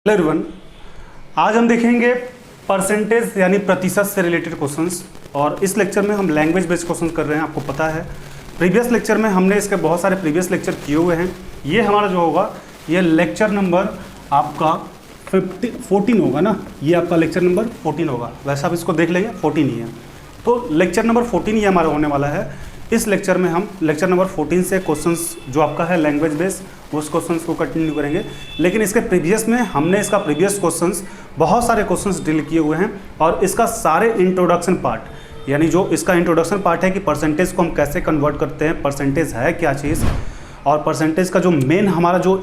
Hello everyone, आज हम देखेंगे परसेंटेज यानी प्रतिशत से रिलेटेड क्वेश्चंस। और इस लेक्चर में हम लैंग्वेज बेस्ड क्वेश्चंस कर रहे हैं। आपको पता है प्रीवियस लेक्चर में हमने इसके बहुत सारे प्रीवियस लेक्चर किए हुए हैं। ये हमारा जो होगा ये लेक्चर नंबर आपका 14 होगा ना, ये आपका लेक्चर नंबर 14 होगा। वैसे आप इसको देख लेंगे 14 ही है, तो लेक्चर नंबर 14 ही हमारा होने वाला है। इस लेक्चर में हम लेक्चर नंबर 14 से क्वेश्चंस जो आपका है लैंग्वेज बेस्ड उस क्वेश्चंस को कंटिन्यू करेंगे। लेकिन इसके प्रीवियस में हमने इसका प्रीवियस क्वेश्चंस बहुत सारे क्वेश्चंस डील किए हुए हैं और इसका सारे इंट्रोडक्शन पार्ट यानी जो इसका इंट्रोडक्शन पार्ट है कि परसेंटेज को हम कैसे कन्वर्ट करते हैं, परसेंटेज है क्या चीज़, और परसेंटेज का जो मेन हमारा जो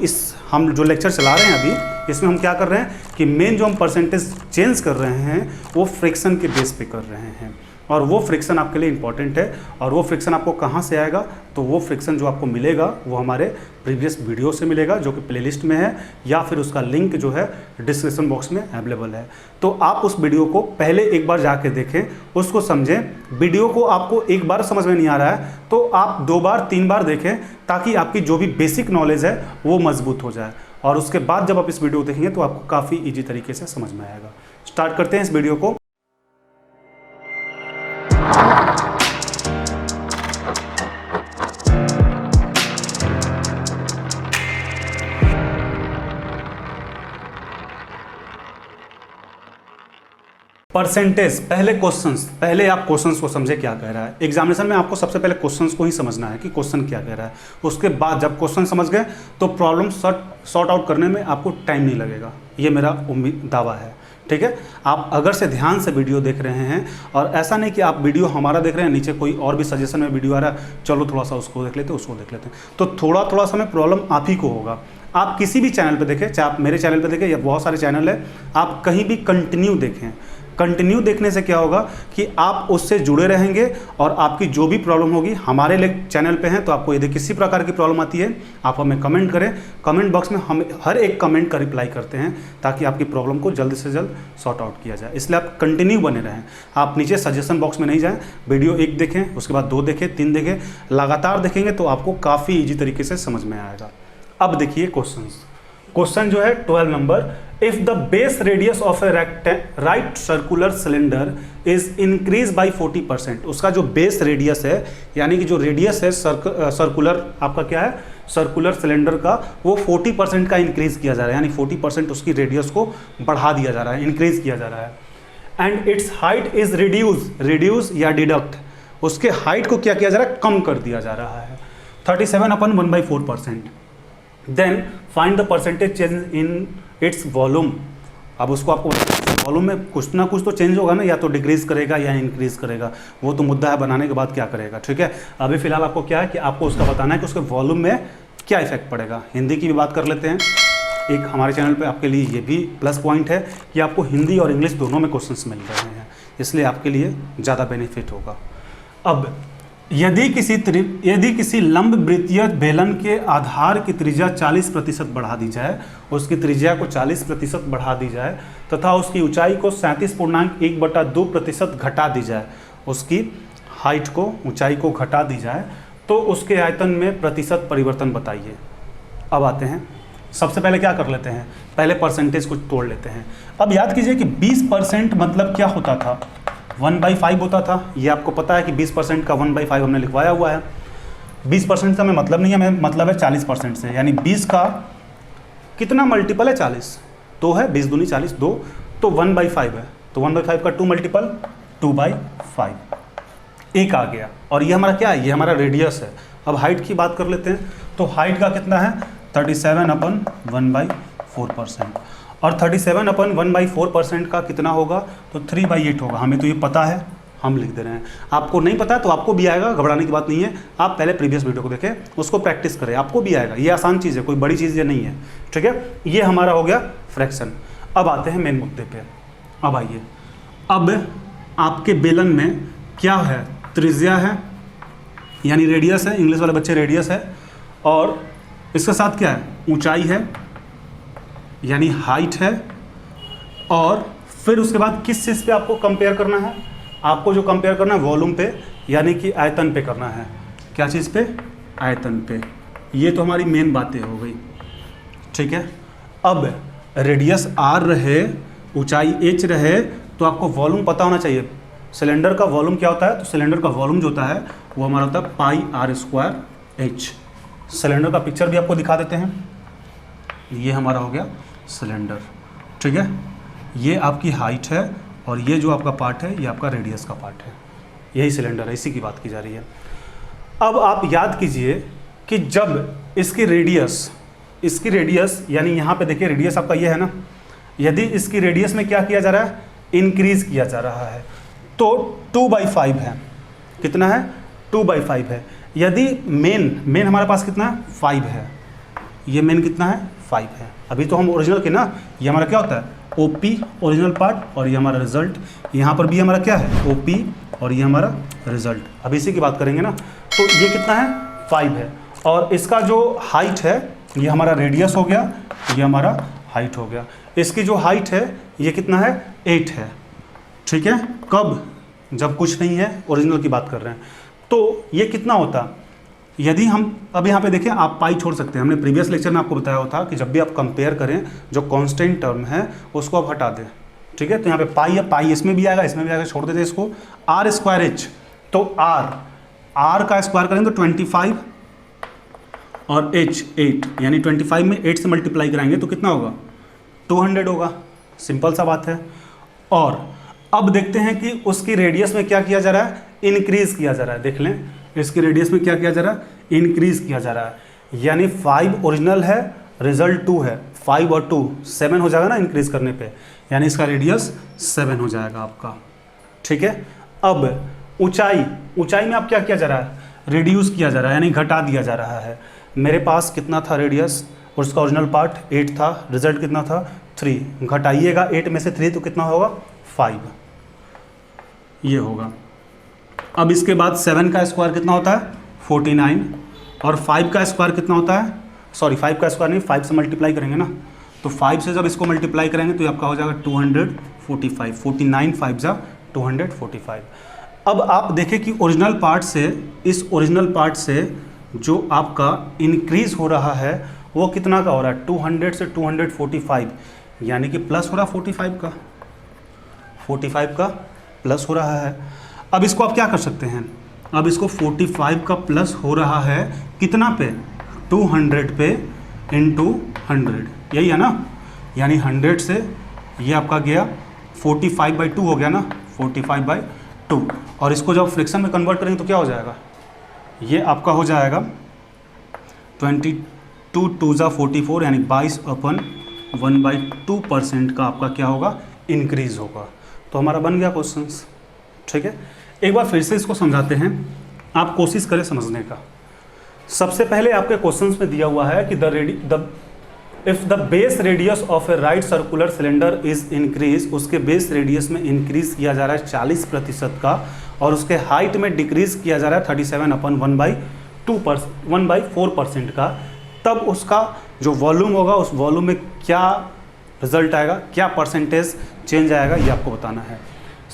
हम जो लेक्चर चला रहे हैं अभी इसमें हम क्या कर रहे हैं कि मेन जो हम परसेंटेज चेंज कर रहे हैं वो फ्रिक्शन के बेस पे कर रहे हैं। और वो फ्रिक्शन आपके लिए इंपॉर्टेंट है। और वो फ्रिक्शन आपको कहाँ से आएगा, तो वो फ्रिक्शन जो आपको मिलेगा वो हमारे प्रीवियस वीडियो से मिलेगा जो कि प्लेलिस्ट में है, या फिर उसका लिंक जो है डिस्क्रिप्शन बॉक्स में अवेलेबल है। तो आप उस वीडियो को पहले एक बार जाके देखें, उसको समझें। वीडियो को आपको एक बार समझ में नहीं आ रहा है तो आप 2 बार 3 बार देखें, ताकि आपकी जो भी बेसिक नॉलेज है वो मजबूत हो जाए। और उसके बाद जब आप इस वीडियो को देखेंगे तो आपको काफ़ी ईजी तरीके से समझ में आएगा। स्टार्ट करते हैं इस वीडियो को। परसेंटेज, पहले आप क्वेश्चंस को समझे क्या कह रहा है। एग्जामिनेशन में आपको सबसे पहले क्वेश्चंस को ही समझना है कि क्वेश्चन क्या कह रहा है। उसके बाद जब क्वेश्चन समझ गए तो प्रॉब्लम सॉर्ट आउट करने में आपको टाइम नहीं लगेगा, ये मेरा दावा है। ठीक है, आप अगर से ध्यान से वीडियो देख रहे हैं, और ऐसा नहीं कि आप वीडियो हमारा देख रहे हैं नीचे कोई और भी सजेशन में वीडियो आ रहा है, चलो थोड़ा सा उसको देख लेते हैं उसको देख लेते हैं, तो थोड़ा सा में प्रॉब्लम आप ही को होगा। आप किसी भी चैनल पे देखें, चाहे आप मेरे चैनल पे देखें या बहुत सारे चैनल है, आप कहीं भी कंटिन्यू देखें। कंटिन्यू देखने से क्या होगा कि आप उससे जुड़े रहेंगे और आपकी जो भी प्रॉब्लम होगी, हमारे चैनल पे हैं तो आपको यदि किसी प्रकार की प्रॉब्लम आती है आप हमें कमेंट करें। कमेंट बॉक्स में हम हर एक कमेंट का रिप्लाई करते हैं ताकि आपकी प्रॉब्लम को जल्द से जल्द सॉर्ट आउट किया जाए। इसलिए आप कंटिन्यू बने रहें। आप नीचे सजेशन बॉक्स में नहीं जाएँ, वीडियो 1 देखें, उसके बाद 2 देखें, 3 देखें, लगातार देखेंगे तो आपको काफ़ी ईजी तरीके से समझ में आएगा। अब देखिए क्वेश्चन जो है 12 number, if the base radius of A right circular cylinder is increase by 40%। उसका जो बेस रेडियस है यानी कि जो रेडियस है सर्कुलर आपका क्या है सर्कुलर सिलेंडर का, वो 40% का इंक्रीज किया जा रहा है, यानी 40% उसकी रेडियस को बढ़ा दिया जा रहा है, इंक्रीज किया जा रहा है। And it's height is reduce या डिडक्ट, उसके हाइट को क्या किया जा रहा है, कम कर दिया जा रहा है 37/1/4%। Then find the percentage change in its volume. अब उसको आपको वॉल्यूम में कुछ ना कुछ तो चेंज होगा ना, या तो डिक्रीज करेगा या इंक्रीज करेगा, वो तो मुद्दा है बनाने के बाद क्या करेगा। ठीक है, अभी फिलहाल आपको क्या है कि आपको उसका बताना है कि उसके वॉल्यूम में क्या इफेक्ट पड़ेगा। हिंदी की भी बात कर लेते हैं। एक हमारे चैनल पे आपके लिए ये भी प्लस पॉइंट है कि आपको हिंदी और इंग्लिश दोनों में क्वेश्चंस मिल रहे हैं, इसलिए आपके लिए ज़्यादा बेनिफिट होगा। अब यदि किसी लंब वृत्तीय बेलन के आधार की त्रिज्या 40% बढ़ा दी जाए, उसकी त्रिज्या को 40% बढ़ा दी जाए तथा उसकी ऊंचाई को 37.1/2% घटा दी जाए, उसकी हाइट को ऊंचाई को घटा दी जाए, तो उसके आयतन में प्रतिशत परिवर्तन बताइए। अब आते हैं, सबसे पहले क्या कर लेते हैं, पहले परसेंटेज को तोड़ लेते हैं। अब याद कीजिए कि 20% मतलब क्या होता था, 1/5 होता था। ये आपको पता है कि 20% का 1/5 हमने लिखवाया हुआ है। 20% से हमें मतलब नहीं है, हमें मतलब है 40% से, यानी 20 का कितना मल्टीपल है 40, 2 है, 20 दूनी 40, 2, तो 1/5 है, तो 1/5 का 2 मल्टीपल 2/5 एक आ गया। और ये हमारा क्या है, ये हमारा रेडियस है। अब हाइट की बात कर लेते हैं, तो हाइट का कितना है 37/1/4%, और 37/1/4% का कितना होगा, तो 3/8 होगा। हमें तो ये पता है, हम लिख दे रहे हैं। आपको नहीं पता तो आपको भी आएगा, घबराने की बात नहीं है। आप पहले प्रीवियस वीडियो को देखें, उसको प्रैक्टिस करें, आपको भी आएगा। ये आसान चीज़ है, कोई बड़ी चीज़ ये नहीं है। ठीक है, ये हमारा हो गया फ्रैक्शन। अब आते हैं मेन मुद्दे पे। अब आइए, अब आपके बेलन में क्या है, त्रिज्या है यानी रेडियस है, इंग्लिश वाले बच्चे रेडियस है, और इसके साथ क्या है, ऊंचाई है यानी हाइट है, और फिर उसके बाद किस चीज़ पे आपको कंपेयर करना है, आपको जो कंपेयर करना है वॉल्यूम पे यानी कि आयतन पे करना है। क्या चीज़ पे, आयतन पे। ये तो हमारी मेन बातें हो गई। ठीक है, अब रेडियस r रहे, ऊंचाई h रहे, तो आपको वॉल्यूम पता होना चाहिए। सिलेंडर का वॉल्यूम क्या होता है? तो सिलेंडर का वॉल्यूम जो होता है वो हमारा होता है पाई आर स्क्वायर एच। सिलेंडर का पिक्चर भी आपको दिखा देते हैं। ये हमारा हो गया सिलेंडर, ठीक है। ये आपकी हाइट है और ये जो आपका पार्ट है ये आपका रेडियस का पार्ट है। यही सिलेंडर है, इसी की बात की जा रही है। अब आप याद कीजिए कि जब इसकी रेडियस यानी यहाँ पे देखिए रेडियस आपका ये है ना, यदि इसकी रेडियस में क्या किया जा रहा है? इंक्रीज किया जा रहा है, तो 2/5 है। कितना है? 2/5 है। यदि मेन हमारे पास कितना है? 5 है। ये मेन कितना है? 5 है। अभी तो हम ओरिजिनल के ना, ये हमारा क्या होता है? ओपी ओरिजिनल पार्ट, और ये हमारा रिजल्ट। यहाँ पर भी हमारा क्या है? ओपी, और ये हमारा रिजल्ट। अब इसी की बात करेंगे ना, तो ये कितना है? 5 है। और इसका जो हाइट है ये हमारा रेडियस हो गया, ये हमारा हाइट हो गया। इसकी जो हाइट है ये कितना है? 8 है, ठीक है। कब? जब कुछ नहीं है, ओरिजिनल की बात कर रहे हैं। तो ये कितना होता? यदि हम अब यहाँ पे देखें, आप पाई छोड़ सकते हैं। हमने प्रीवियस लेक्चर में आपको बताया था कि जब भी आप कंपेयर करें, जो कांस्टेंट टर्म है उसको आप हटा दें, ठीक है। तो यहाँ पे पाई है, पाई इसमें भी आएगा, इसमें भी आएगा, छोड़ देते हैं इसको। आर स्क्वायर एच, तो आर का स्क्वायर करेंगे तो 25 और एच 8, यानी 25 में 8 से मल्टीप्लाई कराएंगे तो कितना होगा? 200 होगा। सिंपल सा बात है। और अब देखते हैं कि उसकी रेडियस में क्या किया जा रहा है? इंक्रीज किया जा रहा है। देख लें, इसकी रेडियस में क्या किया जा रहा है? इंक्रीज किया जा रहा है। यानी 5 ओरिजिनल है, रिजल्ट 2 है। 5 और 2 7 हो जाएगा ना इंक्रीज करने पे, यानी इसका रेडियस 7 हो जाएगा आपका, ठीक है। अब ऊंचाई में आप क्या किया जा रहा है? रिड्यूस किया जा रहा है, यानी घटा दिया जा रहा है। मेरे पास कितना था रेडियस, और उसका ओरिजिनल पार्ट 8 था, रिजल्ट कितना था? 3। घटाइएगा 8 में से 3 तो कितना होगा? 5, ये होगा। अब इसके बाद 7 का स्क्वायर कितना होता है? 49, और 5 का स्क्वायर कितना होता है? सॉरी 5 का स्क्वायर नहीं, 5 से मल्टीप्लाई करेंगे ना, तो 5 से जब इसको मल्टीप्लाई करेंगे तो आपका हो जाएगा 245। 49 5 जा 245। अब आप देखें कि ओरिजिनल पार्ट से, इस ओरिजिनल पार्ट से जो आपका इंक्रीज हो रहा है वो कितना का हो रहा है? 200 से 245, यानी कि प्लस हो रहा है 45 का प्लस हो रहा है। अब इसको आप क्या कर सकते हैं? अब इसको 45 का प्लस हो रहा है कितना पे? 200 पे इंटू 100, यही है ना। यानी 100 से ये आपका गया 45/2 हो गया ना, 45/2। और इसको जब फ्रैक्शन में कन्वर्ट करेंगे तो क्या हो जाएगा? ये आपका हो जाएगा 22 2 जा 44, यानी 22/1/2% का आपका क्या होगा? इंक्रीज होगा। तो हमारा बन गया क्वेश्चंस, ठीक है। एक बार फिर से इसको समझाते हैं, आप कोशिश करें समझने का। सबसे पहले आपके क्वेश्चंस में दिया हुआ है कि if the base radius of A right circular cylinder is increase, उसके बेस रेडियस में इंक्रीज किया जा रहा है 40% का, और उसके हाइट में डिक्रीज किया जा रहा है 37/1/4% का, तब उसका जो वॉल्यूम होगा उस वॉल्यूम में क्या रिजल्ट आएगा, क्या परसेंटेज चेंज आएगा, ये आपको बताना है।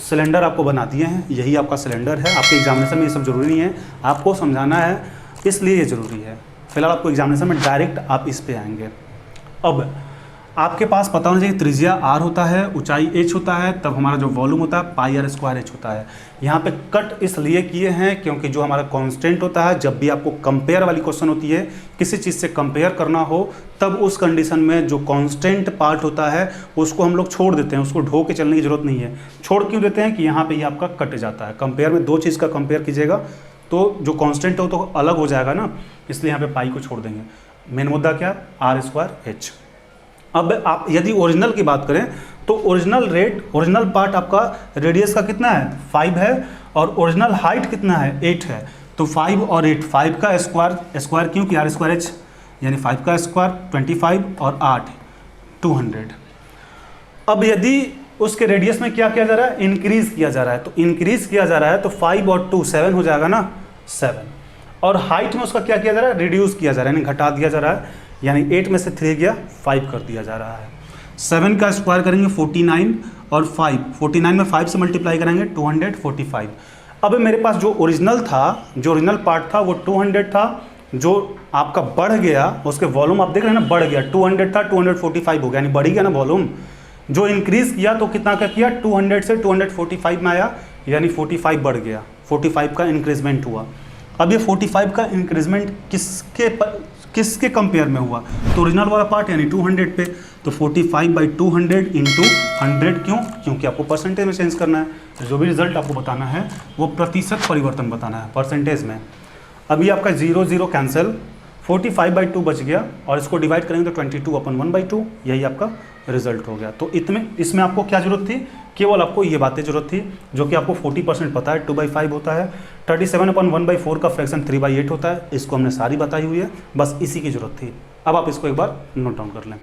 सिलेंडर आपको बना दिए हैं, यही आपका सिलेंडर है। आपके एग्जामिनेशन में ये सब जरूरी नहीं है, आपको समझाना है, इसलिए ये ज़रूरी है। फिलहाल आपको एग्जामिनेशन में डायरेक्ट आप इस पे आएंगे। अब आपके पास पता होना चाहिए त्रिज्या r होता है, ऊंचाई h होता है, तब हमारा जो वॉल्यूम होता है पाई आर स्क्वायर h होता है। यहाँ पे कट इसलिए किए हैं क्योंकि जो हमारा कांस्टेंट होता है, जब भी आपको कंपेयर वाली क्वेश्चन होती है, किसी चीज़ से कंपेयर करना हो, तब उस कंडीशन में जो कांस्टेंट पार्ट होता है उसको हम लोग छोड़ देते हैं, उसको ढो के चलने की जरूरत नहीं है। छोड़ क्यों देते हैं कि यहाँ पर ये आपका कट जाता है। कंपेयर में दो चीज़ का कंपेयर कीजिएगा तो जो कांस्टेंट हो तो अलग हो जाएगा ना, इसलिए यहाँ पे पाई को छोड़ देंगे। मेन मुद्दा क्या? R square h. अब आप यदि ओरिजिनल की बात करें तो ओरिजिनल पार्ट आपका रेडियस का कितना है? 5 है, और ओरिजिनल हाइट कितना है? 8 है। तो 5 और 8, 5 का स्क्वायर क्यों कि आर स्क्वायर एच, यानी 5 का स्क्वायर 25 और 8 200। अब यदि उसके रेडियस में क्या किया जा रहा है? इंक्रीज किया जा रहा है। तो इंक्रीज किया जा रहा है तो 5 और 2 7 हो जाएगा ना, 7। और हाइट में उसका क्या किया जा रहा है? रिड्यूस किया जा रहा है, यानी घटा दिया जा रहा है, यानी 8 में से 3 गया 5 कर दिया जा रहा है। 7 का स्क्वायर करेंगे 49 और 5, 49 में 5 से मल्टीप्लाई करेंगे 245। अब मेरे पास जो ओरिजिनल पार्ट था वो 200 था, जो आपका बढ़ गया उसके वॉल्यूम आप देख रहे हैं ना, बढ़ गया, 200 था 245 हो गया, यानी बढ़ ही गया ना वॉल्यूम। जो इंक्रीज किया तो कितना का किया, 200 से 245 में आया, यानी 45 बढ़ गया, 45 का इंक्रीजमेंट हुआ। अब ये 45 का इंक्रीजमेंट किसके कंपेयर में हुआ, तो ओरिजिनल वाला पार्ट यानी 200 पे, तो 45/200 इंटू 100, क्यों, क्योंकि आपको परसेंटेज में चेंज करना है। जो भी रिजल्ट आपको बताना है वो प्रतिशत परिवर्तन बताना है परसेंटेज में। अभी आपका 0 0 कैंसिल, 45/2 बच गया, और इसको डिवाइड करेंगे तो 22/1/2, यही आपका रिजल्ट हो गया। तो इसमें आपको क्या जरूरत थी, केवल आपको ये बातें जरूरत थी जो कि आपको 40% पता है, 2/5 होता है, 37/1/4 का फ्रैक्शन 3/8 होता है, इसको हमने सारी बताई हुई है, बस इसी की जरूरत थी। अब आप इसको एक बार नोट डाउन कर लें।